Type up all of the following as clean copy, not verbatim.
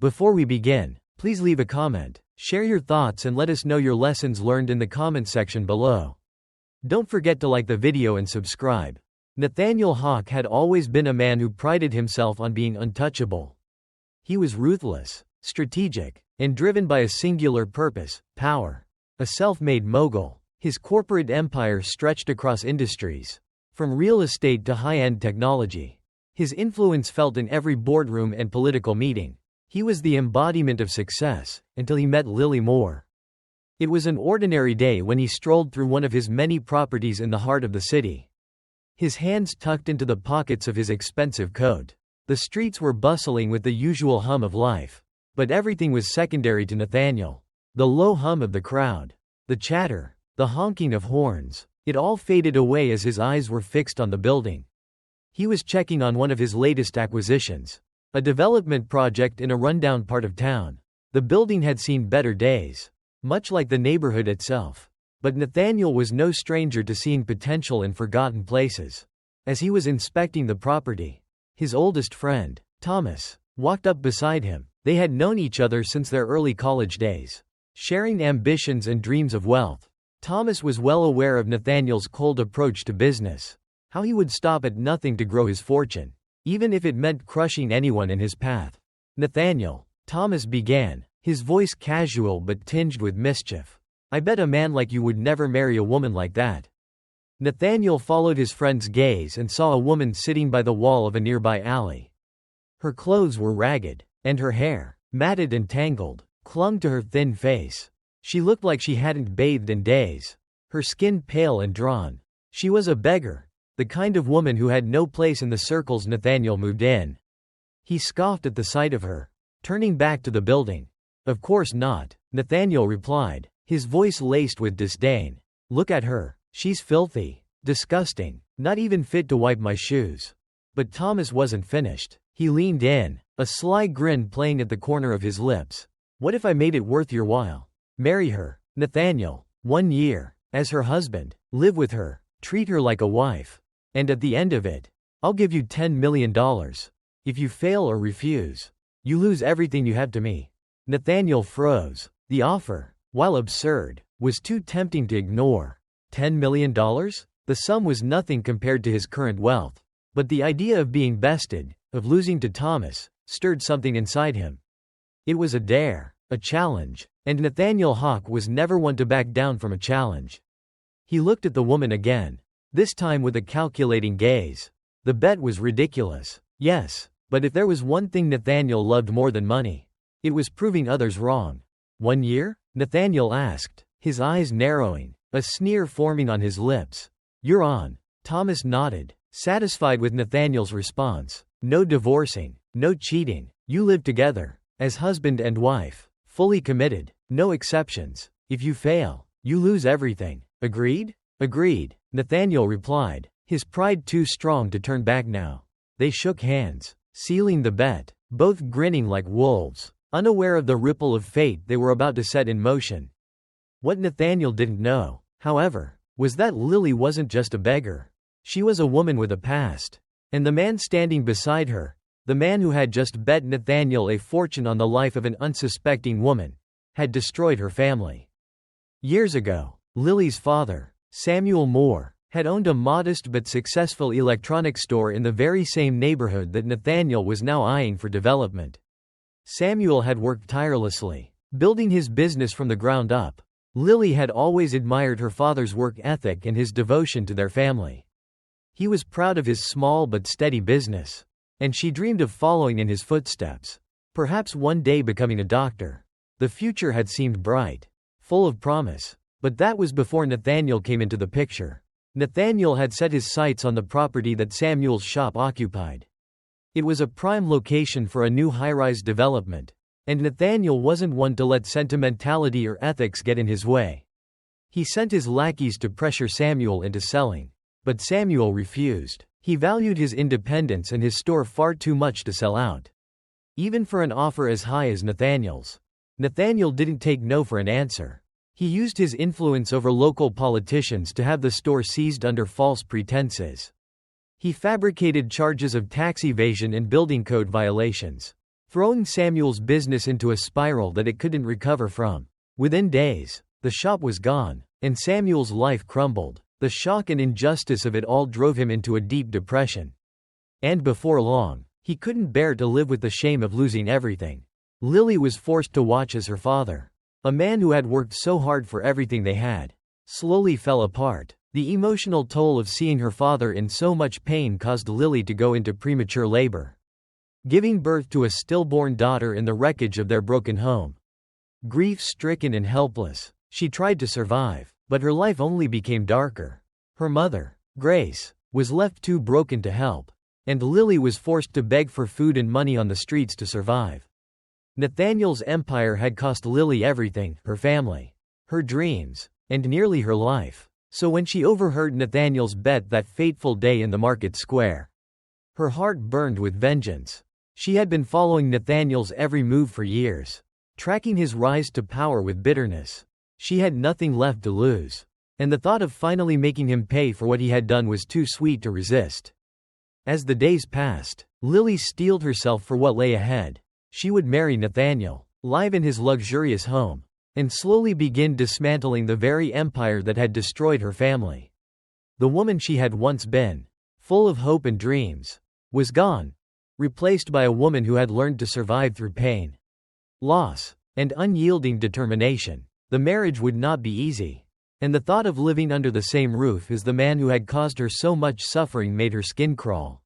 Before we begin, please leave a comment, share your thoughts and let us know your lessons learned in the comment section below. Don't forget to like the video and subscribe. Nathaniel Hawk had always been a man who prided himself on being untouchable. He was ruthless, strategic, and driven by a singular purpose: power. A self-made mogul, his corporate empire stretched across industries, from real estate to high-end technology. His influence felt in every boardroom and political meeting. He was the embodiment of success, until he met Lily Moore. It was an ordinary day when he strolled through one of his many properties in the heart of the city. His hands tucked into the pockets of his expensive coat. The streets were bustling with the usual hum of life. But everything was secondary to Nathaniel. The low hum of the crowd, the chatter, the honking of horns, it all faded away as his eyes were fixed on the building. He was checking on one of his latest acquisitions, a development project in a rundown part of town. The building had seen better days, much like the neighborhood itself. But Nathaniel was no stranger to seeing potential in forgotten places. As he was inspecting the property, his oldest friend, Thomas, walked up beside him. They had known each other since their early college days, sharing ambitions and dreams of wealth. Thomas was well aware of Nathaniel's cold approach to business, how he would stop at nothing to grow his fortune, even if it meant crushing anyone in his path. "Nathaniel," Thomas began, his voice casual but tinged with mischief, "I bet a man like you would never marry a woman like that." Nathaniel followed his friend's gaze and saw a woman sitting by the wall of a nearby alley. Her clothes were ragged, and her hair, matted and tangled, clung to her thin face. She looked like she hadn't bathed in days, her skin pale and drawn. She was a beggar, the kind of woman who had no place in the circles Nathaniel moved in. He scoffed at the sight of her, turning back to the building. "Of course not," Nathaniel replied, his voice laced with disdain. "Look at her, she's filthy, disgusting, not even fit to wipe my shoes." But Thomas wasn't finished. He leaned in, a sly grin playing at the corner of his lips. "What if I made it worth your while? Marry her, Nathaniel, 1 year, as her husband, live with her, treat her like a wife. And at the end of it, I'll give you $10 million. If you fail or refuse, you lose everything you have to me." Nathaniel froze. The offer, while absurd, was too tempting to ignore. $10 million? The sum was nothing compared to his current wealth. But the idea of being bested, of losing to Thomas, stirred something inside him. It was a dare, a challenge, and Nathaniel Hawk was never one to back down from a challenge. He looked at the woman again, this time with a calculating gaze. The bet was ridiculous, yes, but if there was one thing Nathaniel loved more than money, it was proving others wrong. 1 year? Nathaniel asked, his eyes narrowing, a sneer forming on his lips. "You're on." Thomas nodded, satisfied with Nathaniel's response. "No divorcing, no cheating. You live together, as husband and wife, fully committed, no exceptions. If you fail, you lose everything. Agreed?" "Agreed," Nathaniel replied, his pride too strong to turn back now. They shook hands, sealing the bet, both grinning like wolves, unaware of the ripple of fate they were about to set in motion. What Nathaniel didn't know, however, was that Lily wasn't just a beggar. She was a woman with a past. And the man standing beside her, the man who had just bet Nathaniel a fortune on the life of an unsuspecting woman, had destroyed her family. Years ago, Lily's father, Samuel Moore, had owned a modest but successful electronics store in the very same neighborhood that Nathaniel was now eyeing for development. Samuel had worked tirelessly, building his business from the ground up. Lily had always admired her father's work ethic and his devotion to their family. He was proud of his small but steady business, and she dreamed of following in his footsteps, perhaps one day becoming a doctor. The future had seemed bright, full of promise, but that was before Nathaniel came into the picture. Nathaniel had set his sights on the property that Samuel's shop occupied. It was a prime location for a new high-rise development, and Nathaniel wasn't one to let sentimentality or ethics get in his way. He sent his lackeys to pressure Samuel into selling. But Samuel refused. He valued his independence and his store far too much to sell out, even for an offer as high as Nathaniel's. Nathaniel didn't take no for an answer. He used his influence over local politicians to have the store seized under false pretenses. He fabricated charges of tax evasion and building code violations, throwing Samuel's business into a spiral that it couldn't recover from. Within days, the shop was gone, and Samuel's life crumbled. The shock and injustice of it all drove him into a deep depression. And before long, he couldn't bear to live with the shame of losing everything. Lily was forced to watch as her father, a man who had worked so hard for everything they had, slowly fell apart. The emotional toll of seeing her father in so much pain caused Lily to go into premature labor, giving birth to a stillborn daughter in the wreckage of their broken home. Grief-stricken and helpless, she tried to survive, but her life only became darker. Her mother, Grace, was left too broken to help, and Lily was forced to beg for food and money on the streets to survive. Nathaniel's empire had cost Lily everything, her family, her dreams, and nearly her life. So when she overheard Nathaniel's bet that fateful day in the market square, her heart burned with vengeance. She had been following Nathaniel's every move for years, tracking his rise to power with bitterness. She had nothing left to lose, and the thought of finally making him pay for what he had done was too sweet to resist. As the days passed, Lily steeled herself for what lay ahead. She would marry Nathaniel, live in his luxurious home, and slowly begin dismantling the very empire that had destroyed her family. The woman she had once been, full of hope and dreams, was gone, replaced by a woman who had learned to survive through pain, loss, and unyielding determination. The marriage would not be easy, and the thought of living under the same roof as the man who had caused her so much suffering made her skin crawl.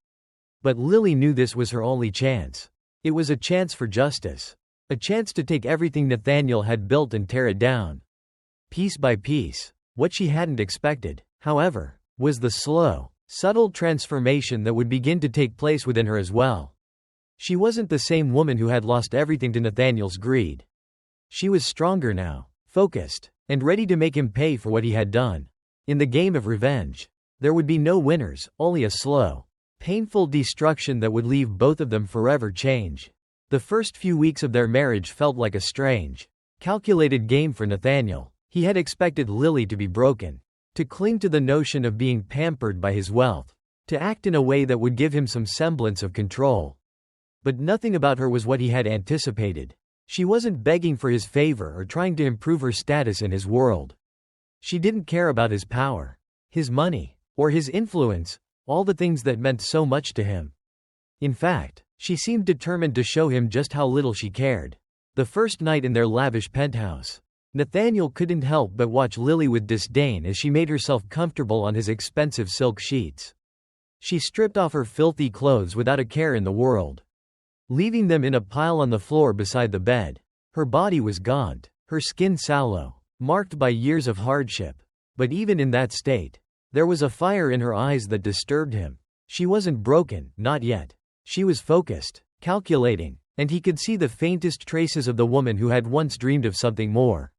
But Lily knew this was her only chance. It was a chance for justice, a chance to take everything Nathaniel had built and tear it down, piece by piece. What she hadn't expected, however, was the slow, subtle transformation that would begin to take place within her as well. She wasn't the same woman who had lost everything to Nathaniel's greed. She was stronger now, focused, and ready to make him pay for what he had done. In the game of revenge, there would be no winners, only a slow, painful destruction that would leave both of them forever changed. The first few weeks of their marriage felt like a strange, calculated game for Nathaniel. He had expected Lily to be broken, to cling to the notion of being pampered by his wealth, to act in a way that would give him some semblance of control. But nothing about her was what he had anticipated. She wasn't begging for his favor or trying to improve her status in his world. She didn't care about his power, his money, or his influence, all the things that meant so much to him. In fact, she seemed determined to show him just how little she cared. The first night in their lavish penthouse, Nathaniel couldn't help but watch Lily with disdain as she made herself comfortable on his expensive silk sheets. She stripped off her filthy clothes without a care in the world, leaving them in a pile on the floor beside the bed. Her body was gaunt, her skin sallow, marked by years of hardship. But even in that state, there was a fire in her eyes that disturbed him. She wasn't broken, not yet. She was focused, calculating, and he could see the faintest traces of the woman who had once dreamed of something more.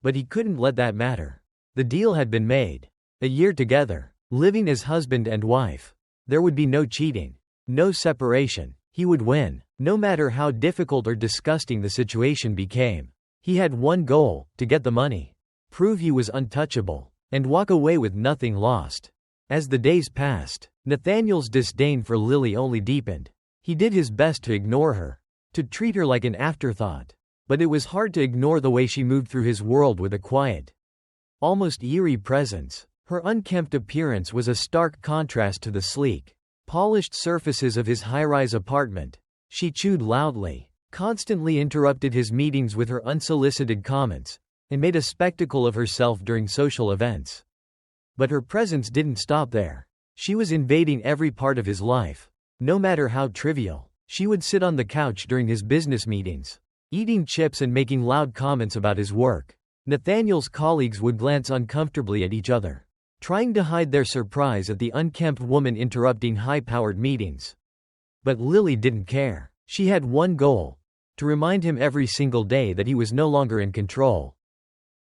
But he couldn't let that matter. The deal had been made. A year together, living as husband and wife. There would be no cheating, no separation. He would win, no matter how difficult or disgusting the situation became. He had one goal: to get the money, prove he was untouchable, and walk away with nothing lost. As the days passed, Nathaniel's disdain for Lily only deepened. He did his best to ignore her, to treat her like an afterthought. But it was hard to ignore the way she moved through his world with a quiet, almost eerie presence. Her unkempt appearance was a stark contrast to the sleek, polished surfaces of his high-rise apartment. She chewed loudly, constantly interrupted his meetings with her unsolicited comments, and made a spectacle of herself during social events. But her presence didn't stop there. She was invading every part of his life, no matter how trivial. She would sit on the couch during his business meetings, eating chips and making loud comments about his work. Nathaniel's colleagues would glance uncomfortably at each other, trying to hide their surprise at the unkempt woman interrupting high-powered meetings. But Lily didn't care. She had one goal: to remind him every single day that he was no longer in control.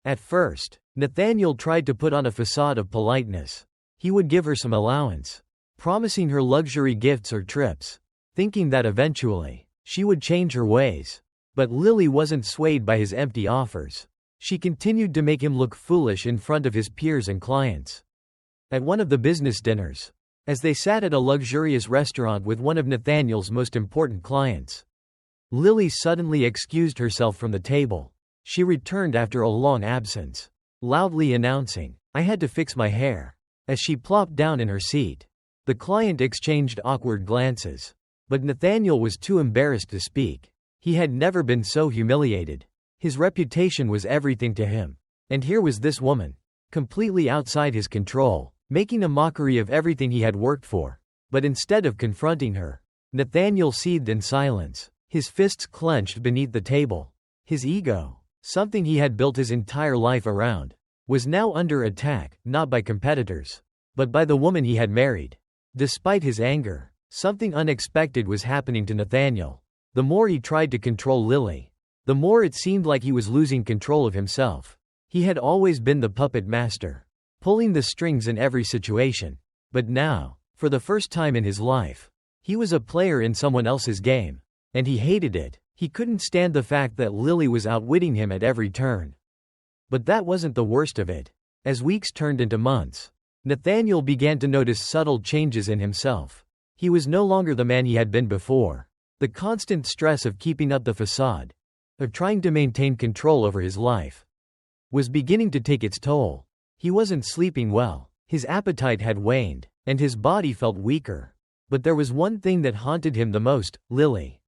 At first, Nathaniel tried to put on a facade of politeness. He would give her some allowance, promising her luxury gifts or trips, thinking that eventually, she would change her ways. But Lily wasn't swayed by his empty offers. She continued to make him look foolish in front of his peers and clients. At one of the business dinners, as they sat at a luxurious restaurant with one of Nathaniel's most important clients, Lily suddenly excused herself from the table. She returned after a long absence, loudly announcing, "I had to fix my hair." As she plopped down in her seat, the client exchanged awkward glances. But Nathaniel was too embarrassed to speak. He had never been so humiliated. His reputation was everything to him. And here was this woman, completely outside his control, making a mockery of everything he had worked for. But instead of confronting her, Nathaniel seethed in silence, his fists clenched beneath the table. His ego, something he had built his entire life around, was now under attack, not by competitors, but by the woman he had married. Despite his anger, something unexpected was happening to Nathaniel. The more he tried to control Lily, the more it seemed like he was losing control of himself. He had always been the puppet master, pulling the strings in every situation. But now, for the first time in his life, he was a player in someone else's game. And he hated it. He couldn't stand the fact that Lily was outwitting him at every turn. But that wasn't the worst of it. As weeks turned into months, Nathaniel began to notice subtle changes in himself. He was no longer the man he had been before. The constant stress of keeping up the facade, of trying to maintain control over his life, was beginning to take its toll. He wasn't sleeping well, his appetite had waned, and his body felt weaker. But there was one thing that haunted him the most: Lily.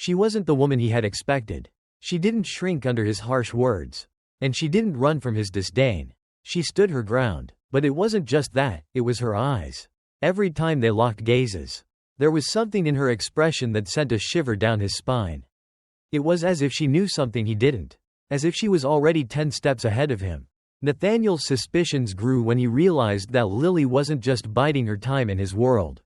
She wasn't the woman he had expected. She didn't shrink under his harsh words. And she didn't run from his disdain. She stood her ground. But it wasn't just that, it was her eyes. Every time they locked gazes, there was something in her expression that sent a shiver down his spine. It was as if she knew something he didn't. As if she was already 10 steps ahead of him. Nathaniel's suspicions grew when he realized that Lily wasn't just biding her time in his world.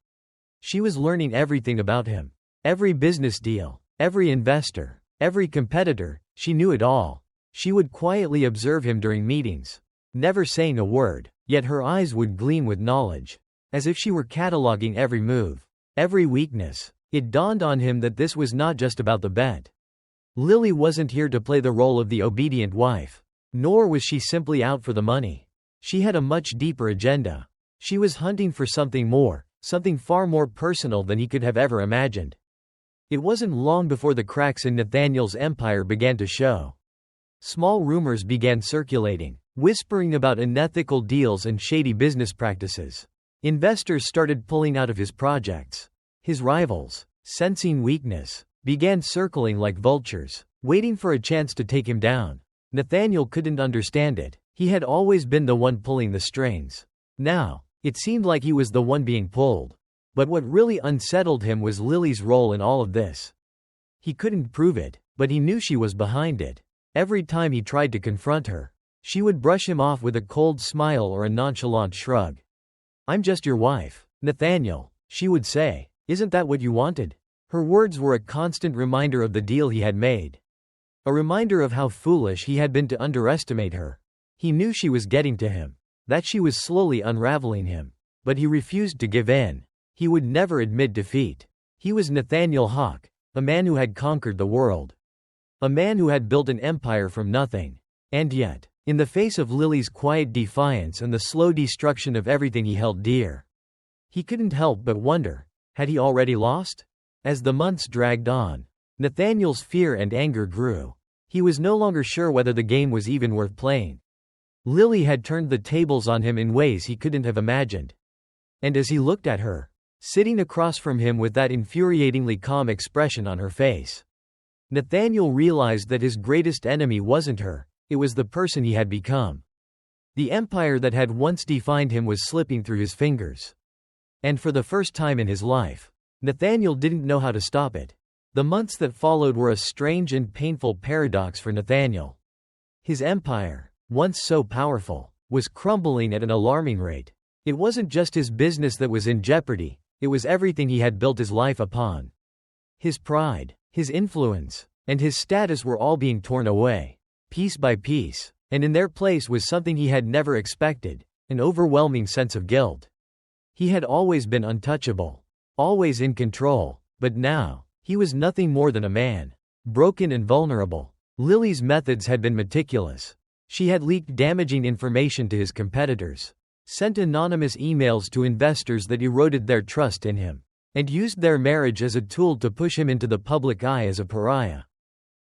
She was learning everything about him. Every business deal, every investor, every competitor, she knew it all. She would quietly observe him during meetings, never saying a word, yet her eyes would gleam with knowledge, as if she were cataloging every move, every weakness. It dawned on him that this was not just about the bet. Lily wasn't here to play the role of the obedient wife, nor was she simply out for the money. She had a much deeper agenda. She was hunting for something more, something far more personal than he could have ever imagined. It wasn't long before the cracks in Nathaniel's empire began to show. Small rumors began circulating, whispering about unethical deals and shady business practices. Investors started pulling out of his projects. His rivals, sensing weakness, began circling like vultures, waiting for a chance to take him down. Nathaniel couldn't understand it. He had always been the one pulling the strings. Now, it seemed like he was the one being pulled. But what really unsettled him was Lily's role in all of this. He couldn't prove it, but he knew she was behind it. Every time he tried to confront her, she would brush him off with a cold smile or a nonchalant shrug. "I'm just your wife, Nathaniel," she would say. "Isn't that what you wanted?" Her words were a constant reminder of the deal he had made. A reminder of how foolish he had been to underestimate her. He knew she was getting to him, that she was slowly unraveling him. But he refused to give in. He would never admit defeat. He was Nathaniel Hawke, a man who had conquered the world. A man who had built an empire from nothing. And yet, in the face of Lily's quiet defiance and the slow destruction of everything he held dear, he couldn't help but wonder, had he already lost? As the months dragged on, Nathaniel's fear and anger grew. He was no longer sure whether the game was even worth playing. Lily had turned the tables on him in ways he couldn't have imagined. And as he looked at her, sitting across from him with that infuriatingly calm expression on her face, Nathaniel realized that his greatest enemy wasn't her, it was the person he had become. The empire that had once defined him was slipping through his fingers. And for the first time in his life, Nathaniel didn't know how to stop it. The months that followed were a strange and painful paradox for Nathaniel. His empire, once so powerful, was crumbling at an alarming rate. It wasn't just his business that was in jeopardy, it was everything he had built his life upon. His pride, his influence, and his status were all being torn away, piece by piece, and in their place was something he had never expected, an overwhelming sense of guilt. He had always been untouchable, always in control, but now, he was nothing more than a man, broken and vulnerable. Lily's methods had been meticulous. She had leaked damaging information to his competitors, sent anonymous emails to investors that eroded their trust in him, and used their marriage as a tool to push him into the public eye as a pariah.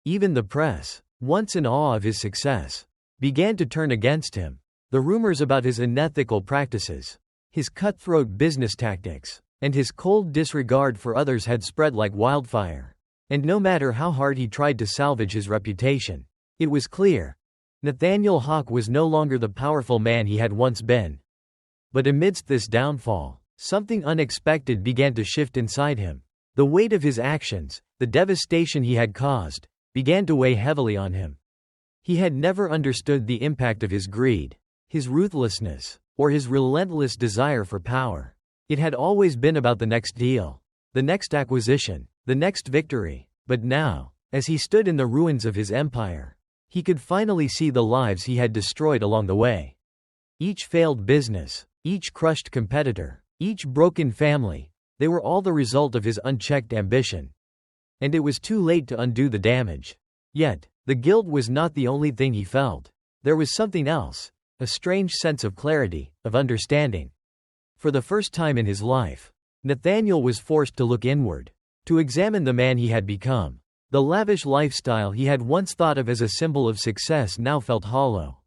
Even the press, once in awe of his success, began to turn against him. The rumors about his unethical practices, his cutthroat business tactics, and his cold disregard for others had spread like wildfire. And no matter how hard he tried to salvage his reputation, it was clear. Nathaniel Hawke was no longer the powerful man he had once been. But amidst this downfall, something unexpected began to shift inside him. The weight of his actions, the devastation he had caused, began to weigh heavily on him. He had never understood the impact of his greed, his ruthlessness, or his relentless desire for power. It had always been about the next deal, the next acquisition, the next victory. But now, as he stood in the ruins of his empire, he could finally see the lives he had destroyed along the way. Each failed business, each crushed competitor, each broken family, they were all the result of his unchecked ambition. And it was too late to undo the damage. Yet, the guilt was not the only thing he felt. There was something else, a strange sense of clarity, of understanding. For the first time in his life, Nathaniel was forced to look inward, to examine the man he had become. The lavish lifestyle he had once thought of as a symbol of success now felt hollow.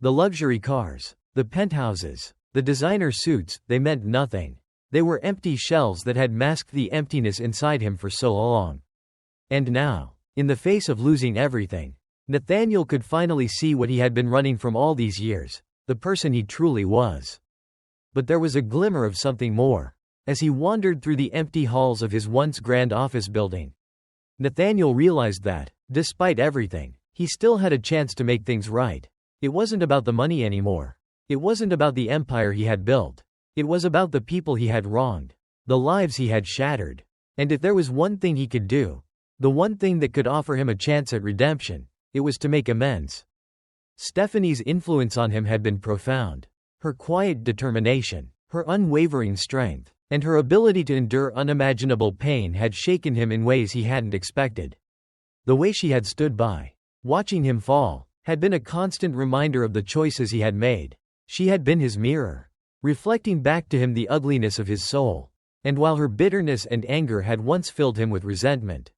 The luxury cars, the penthouses, the designer suits, they meant nothing. They were empty shells that had masked the emptiness inside him for so long. And now, in the face of losing everything, Nathaniel could finally see what he had been running from all these years, the person he truly was. But there was a glimmer of something more. As he wandered through the empty halls of his once grand office building, Nathaniel realized that, despite everything, he still had a chance to make things right. It wasn't about the money anymore. It wasn't about the empire he had built. It was about the people he had wronged, the lives he had shattered. And if there was one thing he could do, the one thing that could offer him a chance at redemption, it was to make amends. Stephanie's influence on him had been profound. Her quiet determination, her unwavering strength, and her ability to endure unimaginable pain had shaken him in ways he hadn't expected. The way she had stood by, watching him fall, had been a constant reminder of the choices he had made. She had been his mirror, reflecting back to him the ugliness of his soul. And while her bitterness and anger had once filled him with resentment,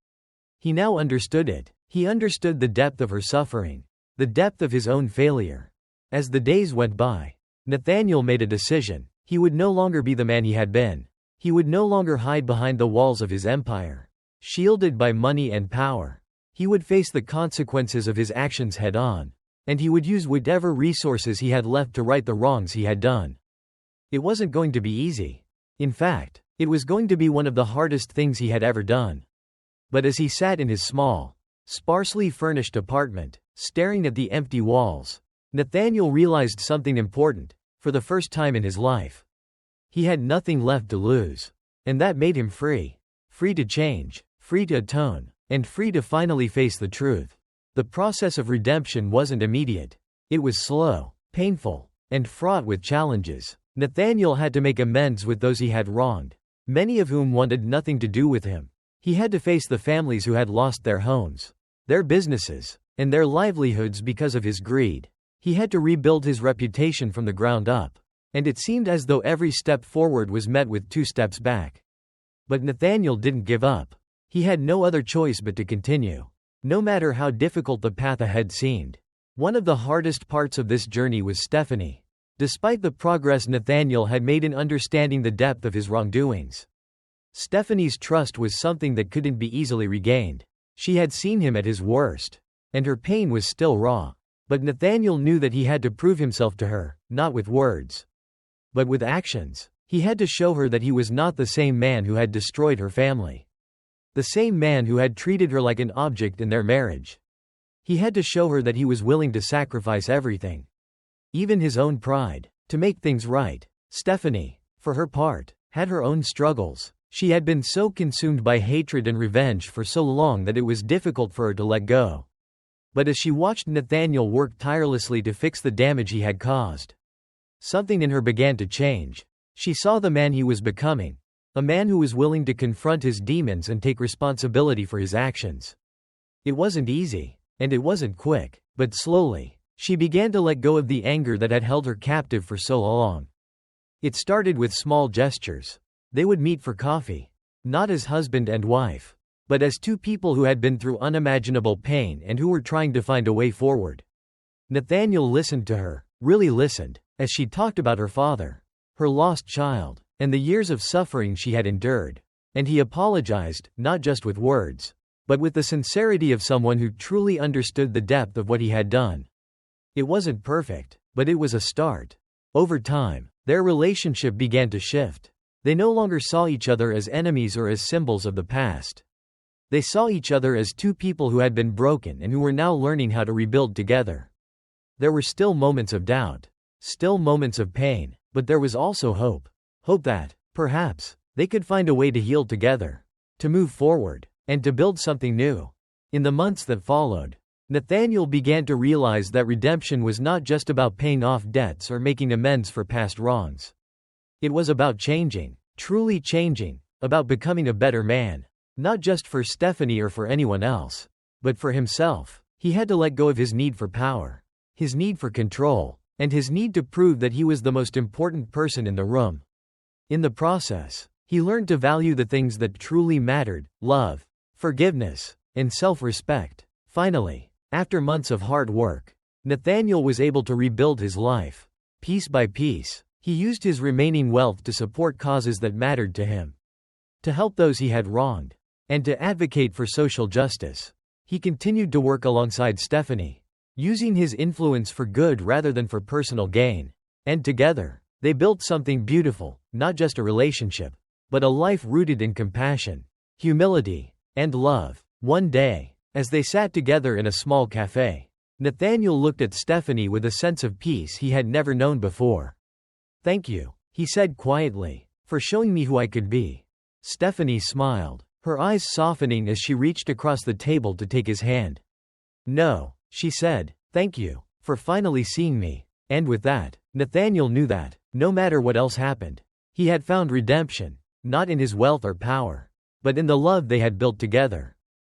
he now understood it. He understood the depth of her suffering, the depth of his own failure. As the days went by, Nathaniel made a decision. He would no longer be the man he had been. He would no longer hide behind the walls of his empire, shielded by money and power. He would face the consequences of his actions head-on, and he would use whatever resources he had left to right the wrongs he had done. It wasn't going to be easy. In fact, it was going to be one of the hardest things he had ever done. But as he sat in his small, sparsely furnished apartment, staring at the empty walls, Nathaniel realized something important. For the first time in his life, he had nothing left to lose. And that made him free. Free to change, free to atone, and free to finally face the truth. The process of redemption wasn't immediate. It was slow, painful, and fraught with challenges. Nathaniel had to make amends with those he had wronged, many of whom wanted nothing to do with him. He had to face the families who had lost their homes, their businesses, and their livelihoods because of his greed. He had to rebuild his reputation from the ground up. And it seemed as though every step forward was met with 2 steps back. But Nathaniel didn't give up. He had no other choice but to continue, no matter how difficult the path ahead seemed. One of the hardest parts of this journey was Stephanie. Despite the progress Nathaniel had made in understanding the depth of his wrongdoings, Stephanie's trust was something that couldn't be easily regained. She had seen him at his worst, and her pain was still raw. But Nathaniel knew that he had to prove himself to her, not with words, but with actions. He had to show her that he was not the same man who had destroyed her family, the same man who had treated her like an object in their marriage. He had to show her that he was willing to sacrifice everything, even his own pride, to make things right. Stephanie, for her part, had her own struggles. She had been so consumed by hatred and revenge for so long that it was difficult for her to let go. But as she watched Nathaniel work tirelessly to fix the damage he had caused, something in her began to change. She saw the man he was becoming, a man who was willing to confront his demons and take responsibility for his actions. It wasn't easy, and it wasn't quick, but slowly, she began to let go of the anger that had held her captive for so long. It started with small gestures. They would meet for coffee. Not as husband and wife, but as two people who had been through unimaginable pain and who were trying to find a way forward. Nathaniel listened to her, really listened, as she talked about her father, her lost child, and the years of suffering she had endured. And he apologized, not just with words, but with the sincerity of someone who truly understood the depth of what he had done. It wasn't perfect, but it was a start. Over time, their relationship began to shift. They no longer saw each other as enemies or as symbols of the past. They saw each other as two people who had been broken and who were now learning how to rebuild together. There were still moments of doubt, still moments of pain, but there was also hope. Hope that, perhaps, they could find a way to heal together, to move forward, and to build something new. In the months that followed, Nathaniel began to realize that redemption was not just about paying off debts or making amends for past wrongs. It was about changing, truly changing, about becoming a better man, not just for Stephanie or for anyone else, but for himself. He had to let go of his need for power, his need for control, and his need to prove that he was the most important person in the room. In the process, he learned to value the things that truly mattered: love, forgiveness, and self-respect. Finally, after months of hard work, Nathaniel was able to rebuild his life. Piece by piece, he used his remaining wealth to support causes that mattered to him, to help those he had wronged, and to advocate for social justice. He continued to work alongside Stephanie, using his influence for good rather than for personal gain. And together, they built something beautiful, not just a relationship, but a life rooted in compassion, humility, and love. One day, as they sat together in a small cafe, Nathaniel looked at Stephanie with a sense of peace he had never known before. "Thank you," he said quietly, "for showing me who I could be." Stephanie smiled, her eyes softening as she reached across the table to take his hand. "No," she said, "thank you for finally seeing me." And with that, Nathaniel knew that, no matter what else happened, he had found redemption, not in his wealth or power, but in the love they had built together.